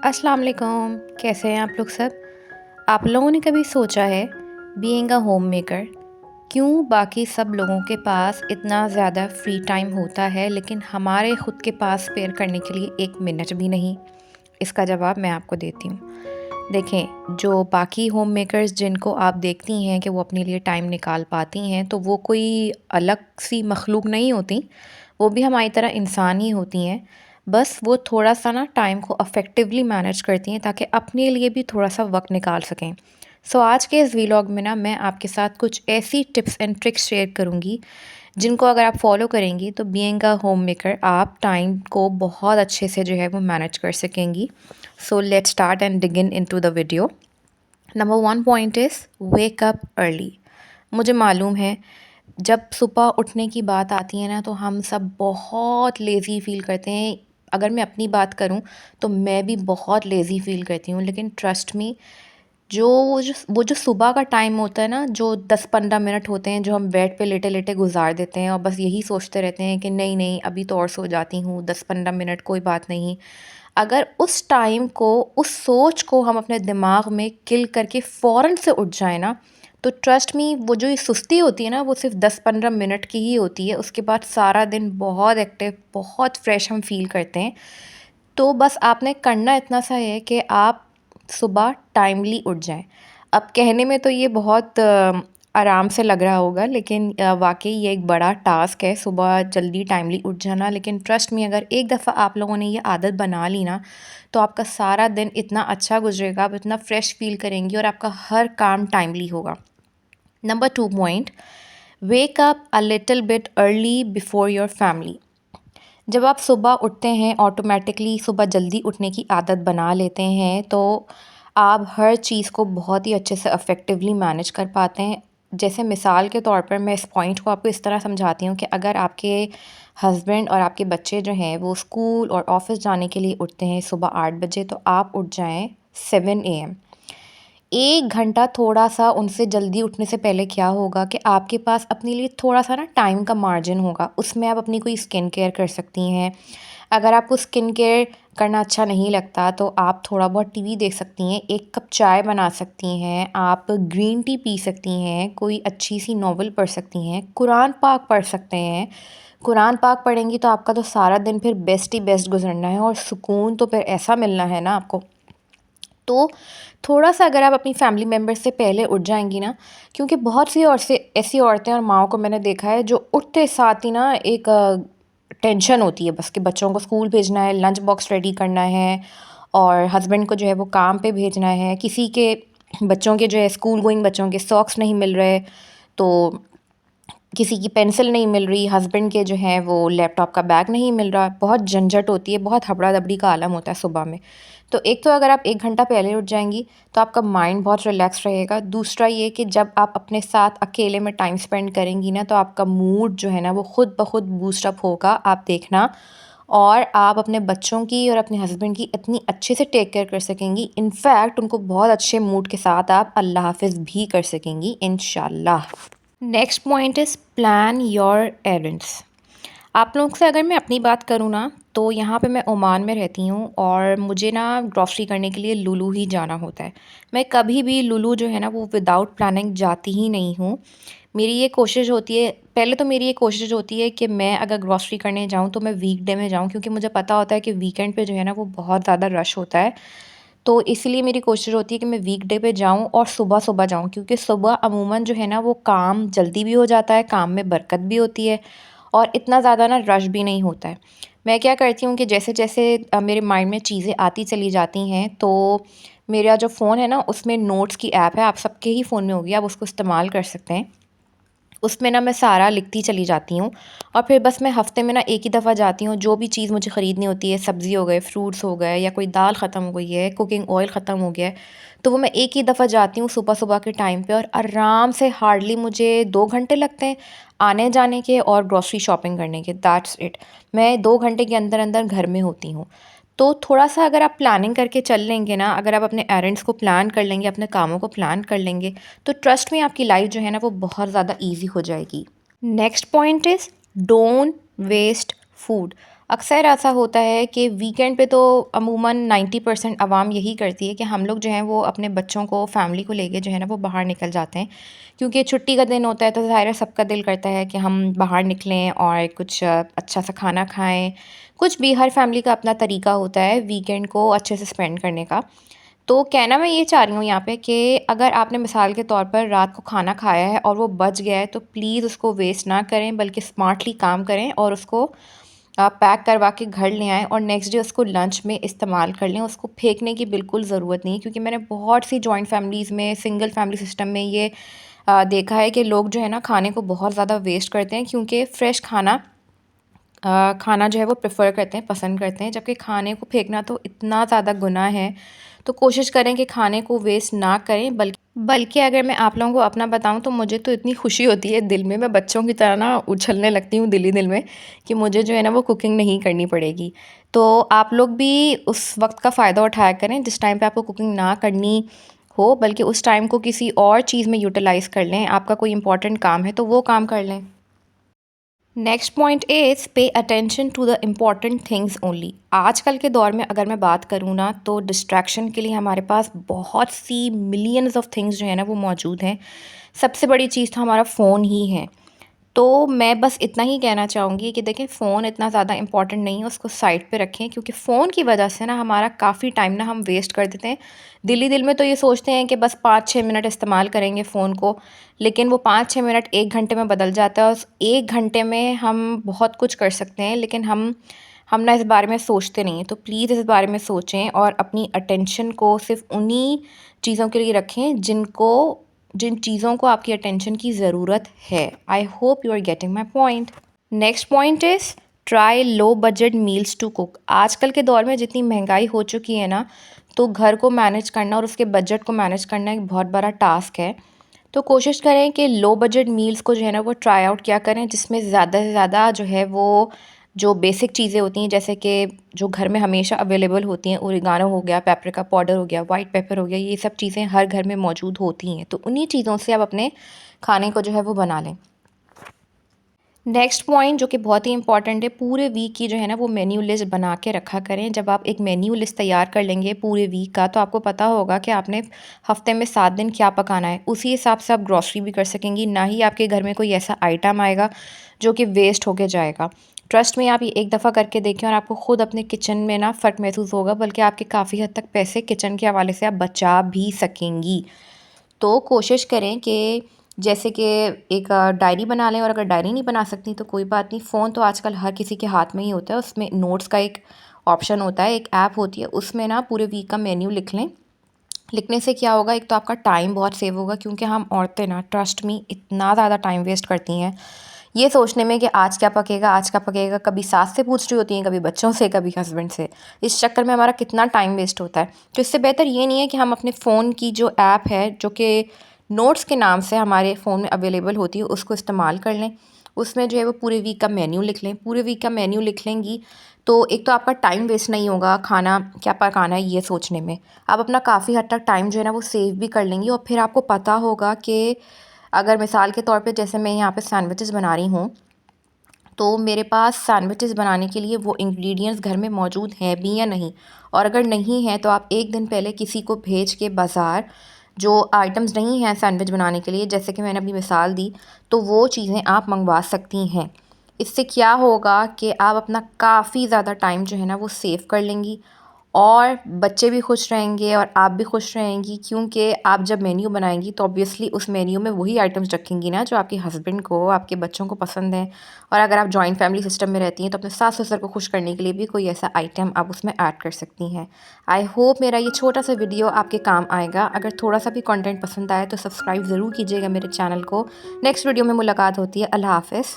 अस्सलाम वालेकुम, कैसे हैं आप लोग सब। आप लोगों ने कभी सोचा है बीइंग अ होम मेकर क्यों बाकी सब लोगों के पास इतना ज़्यादा फ्री टाइम होता है लेकिन हमारे ख़ुद के पास स्पेयर करने के लिए एक मिनट भी नहीं। इसका जवाब मैं आपको देती हूँ। देखें, जो बाकी होम मेकर्स जिनको आप देखती हैं कि वो अपने लिए टाइम निकाल पाती हैं, तो वो कोई अलग सी मखलूक नहीं होती। वो भी हमारी तरह इंसान ही होती हैं। बस वो थोड़ा-सा ना टाइम को इफ़ेक्टिवली मैनेज करती हैं ताकि अपने लिए भी थोड़ा-सा वक़्त निकाल सकें। सो आज के इस व्लॉग में ना मैं आपके साथ कुछ ऐसी टिप्स एंड ट्रिक्स शेयर करूँगी, जिनको अगर आप फ़ॉलो करेंगी तो बीइंग अ होम मेकर आप टाइम को बहुत अच्छे से जो है वो मैनेज कर सकेंगी। So let's start and dig into the video. Number 1 point is wake up early. मुझे मालूम है जब सुबह उठने की बात आती है ना तो हम सब बहुत लेज़ी फ़ील करते हैं। अगर मैं अपनी बात करूं तो मैं भी बहुत लेज़ी फ़ील करती हूँ, लेकिन ट्रस्ट मी, वो जो सुबह का टाइम होता है ना, जो 10-15 मिनट होते हैं जो हम बेड पे लेटे-लेटे गुज़ार देते हैं और बस यही सोचते रहते हैं कि नहीं, नहीं अभी तो और सो जाती हूँ, 10-15 मिनट कोई बात नहीं। अगर उस टाइम को, उस सोच को हम अपने दिमाग में किल करके फ़ौरन से उठ जाएँ ना, तो ट्रस्ट मी वो जो ये सुस्ती होती है ना वो सिर्फ़ 10-15 मिनट की ही होती है। उसके बाद सारा दिन बहुत एक्टिव, बहुत फ्रेश हम फ़ील करते हैं। तो बस आपने करना इतना सा है कि आप सुबह टाइमली उठ जाएँ। अब कहने में तो ये बहुत आराम से लग रहा होगा, लेकिन वाक़ई ये एक बड़ा टास्क है सुबह जल्दी टाइमली उठ जाना। लेकिन ट्रस्ट मी, अगर एक दफ़ा आप लोगों ने ये आदत बना ली ना, तो आपका सारा दिन इतना अच्छा गुज़रेगा, आप इतना फ्रेश फ़ील करेंगी और आपका हर काम टाइमली होगा। Number 2 point, wake up a little bit early before your family. जब आप सुबह उठते हैं, ऑटोमेटिकली सुबह जल्दी उठने की आदत बना लेते हैं, तो आप हर चीज़ को बहुत ही अच्छे से इफ़ेक्टिवली मैनेज कर पाते हैं। जैसे मिसाल के तौर पर मैं इस पॉइंट को आपको इस तरह समझाती हूँ कि अगर आपके हस्बैंड और आपके बच्चे जो हैं वो स्कूल और ऑफ़िस जाने के लिए उठते हैं सुबह 8 बजे, तो आप उठ जाएँ 7 AM। 1 घंटा थोड़ा-सा उनसे जल्दी उठने से पहले क्या होगा कि आपके पास अपने लिए थोड़ा-सा ना टाइम का मार्जिन होगा। उसमें आप अपनी कोई स्किन केयर कर सकती हैं। अगर आपको स्किन केयर करना अच्छा नहीं लगता तो आप थोड़ा बहुत टीवी देख सकती हैं, 1 कप चाय बना सकती हैं, आप ग्रीन टी पी सकती हैं, कोई अच्छी-सी नॉवल पढ़ सकती हैं, कुरान पाक पढ़ सकते हैं। कुरान पाक पढ़ेंगी तो आपका तो सारा दिन फिर बेस्ट ही बेस्ट गुज़रना है और सुकून तो फिर ऐसा मिलना है ना आपको। तो थोड़ा-सा अगर आप अपनी फैमिली मेंबर्स से पहले उठ जाएँगी ना, क्योंकि बहुत सी और से ऐसी औरतें और माँओं को मैंने देखा है जो उठते साथ ही ना एक टेंशन होती है बस कि बच्चों को स्कूल भेजना है, लंच बॉक्स रेडी करना है और हस्बैंड को जो है वो काम पे भेजना है। किसी के बच्चों के जो है स्कूल गोइंग बच्चों के सॉक्स नहीं मिल रहे, तो किसी की पेंसिल नहीं मिल रही, हस्बैंड के जो है वो लैपटॉप का बैग नहीं मिल रहा। बहुत झंझट होती है, बहुत हबड़ा-दबड़ी का आलम होता है सुबह में। तो एक तो अगर आप 1 घंटा पहले उठ जाएँगी तो आपका माइंड बहुत रिलैक्स रहेगा। दूसरा ये कि जब आप अपने साथ अकेले में टाइम स्पेंड करेंगी ना, तो आपका मूड जो है ना वो खुद ब खुद बूस्ट अप होगा, आप देखना। और आप अपने बच्चों की और अपने हस्बैंड की इतनी अच्छे से टेक केयर कर सकेंगी। इनफैक्ट उनको बहुत अच्छे मूड के साथ आप अल्लाह हाफ़िज़ भी कर सकेंगी इंशाल्लाह। Next point is plan your errands. आप लोग से अगर मैं अपनी बात करूँ ना, तो यहाँ पे मैं ओमान में रहती हूँ और मुझे ना ग्रॉसरी करने के लिए लुलु ही जाना होता है। मैं कभी भी लुलु जो है ना वो विदाउट प्लानिंग जाती ही नहीं हूँ। मेरी ये कोशिश होती है, पहले तो मेरी ये कोशिश होती है कि मैं अगर ग्रॉसरी करने जाऊँ तो मैं वीकडे में जाऊँ, क्योंकि मुझे पता होता है कि वीकेंड पे जो है ना वो बहुत ज़्यादा रश होता है। तो इसलिए मेरी कोशिश होती है कि मैं वीकडे पे जाऊँ और सुबह-सुबह जाऊँ, क्योंकि सुबह अमूमन जो है ना वो काम जल्दी भी हो जाता है, काम में बरकत भी होती है और इतना ज़्यादा ना रश भी नहीं होता है। मैं क्या करती हूँ कि जैसे-जैसे मेरे माइंड में चीज़ें आती चली जाती हैं, तो मेरा जो फ़ोन है ना उसमें नोट्स की ऐप है, आप सबके ही फ़ोन में होगी, आप उसको इस्तेमाल कर सकते हैं। उसमें ना मैं सारा लिखती चली जाती हूँ और फिर बस मैं हफ़्ते में ना एक ही दफ़ा जाती हूँ। जो भी चीज़ मुझे ख़रीदनी होती है, सब्ज़ी हो गए, फ्रूट्स हो गए, या कोई दाल ख़त्म हो गई है, कुकिंग ऑयल ख़त्म हो गया है, तो वो मैं एक ही दफ़ा जाती हूँ सुबह-सुबह के टाइम पे और आराम से हार्डली मुझे 2 घंटे लगते हैं आने-जाने के और ग्रॉसरी शॉपिंग करने के, दैट्स इट। मैं 2 घंटे के अंदर-अंदर घर में होती हूँ। तो थोड़ा-सा अगर आप प्लानिंग करके चल लेंगे ना, अगर आप अपने एरेंड्स को प्लान कर लेंगे, अपने कामों को प्लान कर लेंगे, तो ट्रस्ट मी आपकी लाइफ़ जो है ना वो बहुत ज़्यादा ईज़ी हो जाएगी। Next point is don't waste food. अक्सर ऐसा होता है कि वीकेंड पे तो अमूमन 90% आवाम यही करती है कि हम लोग जो हैं वो अपने बच्चों को, फैमिली को लेके जो है ना वो बाहर निकल जाते हैं। क्योंकि छुट्टी का दिन होता है तो ज़ाहिर है सबका दिल करता है कि हम बाहर निकलें और कुछ अच्छा सा खाना खाएँ। कुछ भी, हर फैमिली का अपना तरीका होता है वीकेंड को अच्छे से स्पेंड करने का। तो कहना मैं ये चाह रही हूँ यहाँ पे कि अगर आपने मिसाल के तौर पर रात को खाना खाया है और वो बच गया है तो प्लीज़ उसको वेस्ट ना करें, बल्कि स्मार्टली काम करें और उसको आप पैक करवा के घर ले आएँ और नेक्स्ट डे उसको लंच में इस्तेमाल कर लें। उसको फेंकने की बिल्कुल ज़रूरत नहीं है, क्योंकि मैंने बहुत सी जॉइंट फैमिलीज़ में, सिंगल फैमिली सिस्टम में ये देखा है कि लोग जो है ना खाने को बहुत ज़्यादा वेस्ट करते हैं, क्योंकि फ्रेश खाना जो है वो प्रेफ़र करते हैं, पसंद करते हैं, जबकि खाने को फेंकना तो इतना ज़्यादा गुनाह है। तो कोशिश करें कि खाने को वेस्ट ना करें, बल्कि अगर मैं आप लोगों को अपना बताऊँ तो मुझे तो इतनी खुशी होती है दिल में, मैं बच्चों की तरह ना उछलने लगती हूँ दिल ही दिल में कि मुझे जो है ना वो कुकिंग नहीं करनी पड़ेगी। तो आप लोग भी उस वक़्त का फ़ायदा उठाया करें जिस टाइम पे आपको कुकिंग ना करनी हो, बल्कि उस टाइम को किसी और चीज़ में यूटिलाइज़ कर लें। आपका कोई इम्पोर्टेंट काम है तो वो काम कर लें। Next point is pay attention to the important things only. आजकल के दौर में अगर मैं बात करूँ ना तो डिस्ट्रैक्शन के लिए हमारे पास बहुत सी मिलियंस ऑफ थिंग्स जो है ना वो मौजूद हैं। सबसे बड़ी चीज़ तो हमारा फ़ोन ही है। तो मैं बस इतना ही कहना चाहूँगी कि देखें, फ़ोन इतना ज़्यादा इम्पोर्टेंट नहीं है, उसको साइड पे रखें, क्योंकि फ़ोन की वजह से ना हमारा काफ़ी टाइम ना हम वेस्ट कर देते हैं। दिल ही दिल में तो ये सोचते हैं कि बस 5-6 मिनट इस्तेमाल करेंगे फ़ोन को, लेकिन वो 5-6 मिनट 1 घंटे में बदल जाता है और उस 1 घंटे में हम बहुत कुछ कर सकते हैं, लेकिन हम ना इस बारे में सोचते नहीं हैं। तो प्लीज़ इस बारे में सोचें और अपनी अटेंशन को सिर्फ़ उन्हीं चीज़ों के लिए रखें जिन चीज़ों को आपकी अटेंशन की ज़रूरत है। I hope you are getting my point. Next point is try low budget meals to cook. आजकल के दौर में जितनी महंगाई हो चुकी है ना, तो घर को मैनेज करना और उसके बजट को मैनेज करना एक बहुत बड़ा टास्क है। तो कोशिश करें कि लो बजट मील्स को जो है ना वो ट्राई आउट किया करें, जिसमें ज़्यादा से ज़्यादा जो है वो जो बेसिक चीज़ें होती हैं, जैसे कि जो घर में हमेशा अवेलेबल होती हैं, ओरिगानो हो गया, पेपरिका पाउडर हो गया, वाइट पेपर हो गया, ये सब चीज़ें हर घर में मौजूद होती हैं। तो उन्हीं चीज़ों से आप अपने खाने को जो है वो बना लें। नेक्स्ट पॉइंट जो कि बहुत ही इंपॉर्टेंट है, पूरे वीक की जो है ना वो मेन्यू लिस्ट बना के रखा करें। जब आप एक मेन्यू लिस्ट तैयार कर लेंगे पूरे वीक का, तो आपको पता होगा कि आपने हफ्ते में 7 दिन क्या पकाना है। उसी हिसाब से आप ग्रॉसरी भी कर सकेंगी, ना ही आपके घर में कोई ऐसा आइटम आएगा जो कि वेस्ट होके जाएगा। ट्रस्ट में आप ये एक दफ़ा करके देखें और आपको ख़ुद अपने किचन में ना फ़र्क महसूस होगा, बल्कि आपके काफ़ी हद तक पैसे किचन के हवाले से आप बचा भी सकेंगी। तो कोशिश करें कि जैसे कि एक डायरी बना लें, और अगर डायरी नहीं बना सकती तो कोई बात नहीं, फ़ोन तो आजकल हर किसी के हाथ में ही होता है, उसमें नोट्स का एक ऑप्शन होता है, एक ऐप होती है, उसमें ना पूरे वीक का मेन्यू लिख लें। लिखने से क्या होगा, एक तो आपका टाइम बहुत सेव होगा, क्योंकि हम औरतें ना ट्रस्ट मी इतना ज़्यादा टाइम वेस्ट करती हैं ये सोचने में कि आज क्या पकेगा, आज क्या पकेगा। कभी सास से पूछ रही होती हैं, कभी बच्चों से, कभी हस्बैंड से। इस चक्कर में हमारा कितना टाइम वेस्ट होता है। तो इससे बेहतर ये नहीं है कि हम अपने फ़ोन की जो ऐप है, जो कि नोट्स के नाम से हमारे फ़ोन में अवेलेबल होती है, उसको इस्तेमाल कर लें। उसमें जो है वो पूरे वीक का मेन्यू लिख लें। पूरे वीक का मेन्यू लिख लेंगी तो एक तो आपका टाइम वेस्ट नहीं होगा खाना क्या पकाना है ये सोचने में। आप अपना काफ़ी हद तक टाइम जो है ना वो सेव भी कर लेंगी, और फिर आपको पता होगा कि अगर मिसाल के तौर पे जैसे मैं यहाँ पे सैंडविचेस बना रही हूँ, तो मेरे पास सैंडविचेस बनाने के लिए वो इंग्रेडिएंट्स घर में मौजूद हैं भी या नहीं। और अगर नहीं है तो आप एक दिन पहले किसी को भेज के बाज़ार जो आइटम्स नहीं हैं सैंडविच बनाने के लिए, जैसे कि मैंने अभी मिसाल दी, तो वो चीज़ें आप मंगवा सकती हैं। इससे क्या होगा कि आप अपना काफ़ी ज़्यादा टाइम जो है ना वो सेव कर लेंगी, और बच्चे भी खुश रहेंगे और आप भी खुश रहेंगी, क्योंकि आप जब मेन्यू बनाएंगी तो ऑब्वियसली उस मेन्यू में वही आइटम्स रखेंगी ना जो आपके हस्बैंड को, आपके बच्चों को पसंद है। और अगर आप जॉइंट फैमिली सिस्टम में रहती हैं तो अपने सास ससुर को खुश करने के लिए भी कोई ऐसा आइटम आप उसमें ऐड कर सकती हैं। आई होप मेरा ये छोटा सा वीडियो आपके काम आएगा। अगर थोड़ा सा भी कंटेंट पसंद आए तो सब्सक्राइब ज़रूर कीजिएगा मेरे चैनल को। नेक्स्ट वीडियो में मुलाकात होती है। अल्लाह हाफ़िज़।